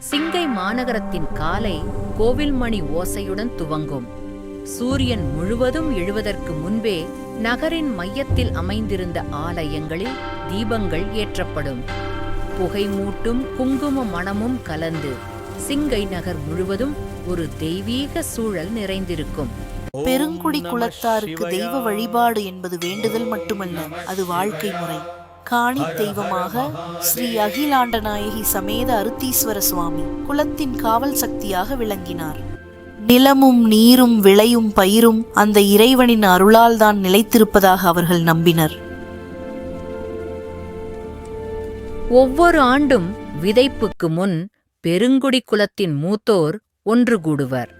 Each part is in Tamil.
சிங்கை மாநகரத்தின் காலை கோவில் மணி ஓசையுடன் துவங்கும். சூரியன் முழுவதும் எழுவதற்கு முன்பே நகரின் மையத்தில் அமைந்திருந்த ஆலயங்களில் தீபங்கள் ஏற்றப்படும். புகை மூட்டும் குங்கும மணமும் கலந்து சிங்கை நகர் முழுவதும் ஒரு தெய்வீக சூழல் நிறைந்திருக்கும். பெருங்குடி குலத்தாருக்கு தெய்வ வழிபாடு என்பது வேண்டுதல் மட்டுமல்ல, அது வாழ்க்கை முறை. காணி தெய்வமாக ஸ்ரீ அகிலாண்டநாயகி சமேத அருத்தீஸ்வர சுவாமி குலத்தின் காவல் சக்தியாக விளங்கினார். நிலமும் நீரும் விளையும் பயிரும் அந்த இறைவனின் அருளால் தான் நிலைத்திருப்பதாக அவர்கள் நம்பினர். ஒவ்வொரு ஆண்டும் விதைப்புக்கு முன் பெருங்குடி குலத்தின் மூத்தோர் ஒன்று கூடுவர்.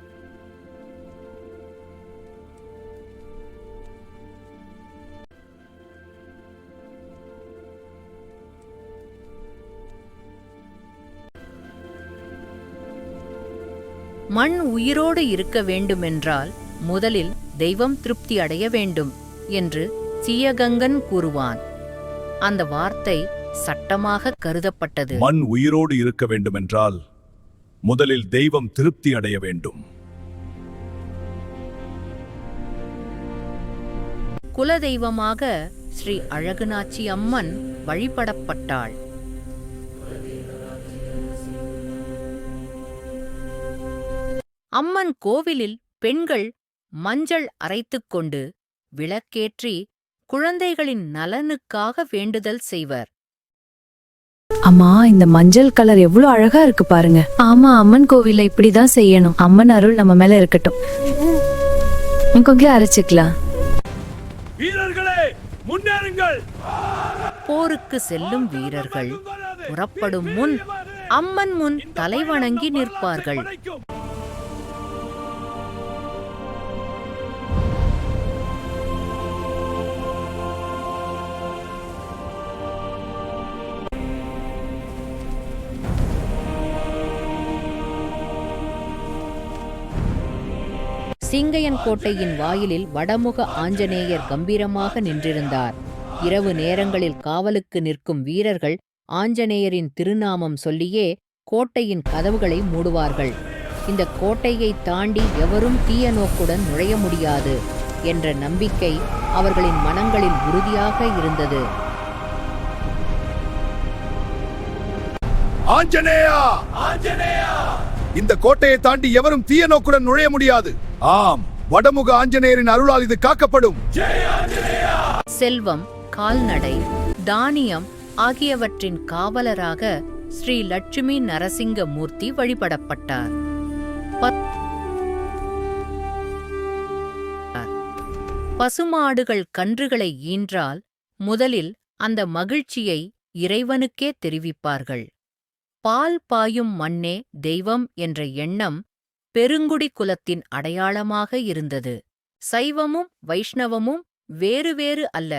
மண் உயிரோடு இருக்க வேண்டுமென்றால் முதலில் தெய்வம் திருப்தி அடைய வேண்டும் என்று சீயகங்கன் கூறுவான். அந்த வார்த்தை சட்டமாக கருதப்பட்டது. மண் உயிரோடு இருக்க வேண்டுமென்றால் முதலில் தெய்வம் திருப்தி அடைய வேண்டும். குலதெய்வமாக ஸ்ரீ அழகுநாச்சி அம்மன் வழிபடப்பட்டாள். அம்மன் கோவிலில் பெண்கள் மஞ்சள் அரைத்துக்கொண்டு விளக்கேற்றி குழந்தைகளின் நலனுக்காக வேண்டுதல் செய்வர். அம்மா, இந்த மஞ்சள் கலர் எவ்வளவு அழகா இருக்கு பாருங்க. ஆமா, அம்மன் கோவில இப்படிதான் செய்யணும். அம்மன் அருள் நம்ம மேல இருக்கட்டும். கொஞ்சம் அரைச்சுக்கலாம். வீரர்களே, முன்னேறுங்கள். போருக்கு செல்லும் வீரர்கள் புறப்படும் முன் அம்மன் முன் தலைவணங்கி நிற்பார்கள். சிங்கையன் கோட்டையின் வாயிலில் வடமுக ஆஞ்சநேயர் கம்பீரமாக நின்றிருந்தார். இரவு நேரங்களில் காவலுக்கு நிற்கும் வீரர்கள் ஆஞ்சநேயரின் திருநாமம் சொல்லியே கோட்டையின் கதவுகளை மூடுவார்கள். இந்த கோட்டையை தாண்டி எவரும் தீய நோக்குடன் நுழைய முடியாது என்ற நம்பிக்கை அவர்களின் மனங்களில் உறுதியாக இருந்தது. ஆஞ்சநேயா! ஆஞ்சநேயா! இந்த கோட்டையை தாண்டி எவரும் தீய நோக்குடன் நுழைய முடியாது. ஆம், வடமுக ஆஞ்சநேயரின் அருளால் இது காக்கப்படும். செல்வம், கால்நடை, தானியம் ஆகியவற்றின் காவலராக ஸ்ரீ லட்சுமி நரசிங்க மூர்த்தி வழிபடப்பட்டார். பசுமாடுகள் கன்றுகளை ஈன்றால் முதலில் அந்த மகிழ்ச்சியை இறைவனுக்கே தெரிவிப்பார்கள். பால் பாயும் மண்ணே தெய்வம் என்ற எண்ணம் பெருங்குடி குலத்தின் அடையாளமாக இருந்தது. சைவமும் வைஷ்ணவமும் வேறு வேறு அல்ல,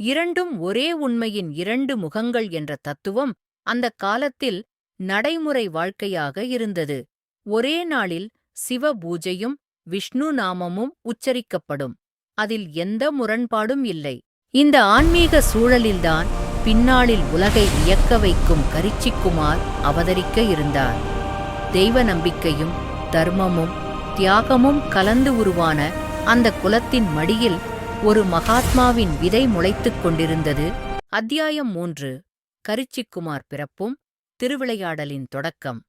இரண்டும் ஒரே உண்மையின் இரண்டு முகங்கள் என்ற தத்துவம் அந்த காலத்தில் நடைமுறை வாழ்க்கையாக இருந்தது. ஒரே நாளில் சிவ பூஜையும் விஷ்ணு நாமமும் உச்சரிக்கப்படும். அதில் எந்த முரண்பாடும் இல்லை. இந்த ஆன்மீக சூழலில்தான் பின்னாளில் உலகை வியக்க வைக்கும் கரிச்சிக்குமார் அவதரிக்க இருந்தார். தெய்வ நம்பிக்கையும் தர்மமும் தியாகமும் கலந்து உருவான அந்த குலத்தின் மடியில் ஒரு மகாத்மாவின் விதை முளைத்துக் கொண்டிருந்தது. அத்தியாயம் 3. கரிச்சிக்குமார் பிறப்பும் திருவிளையாடலின் தொடக்கம்.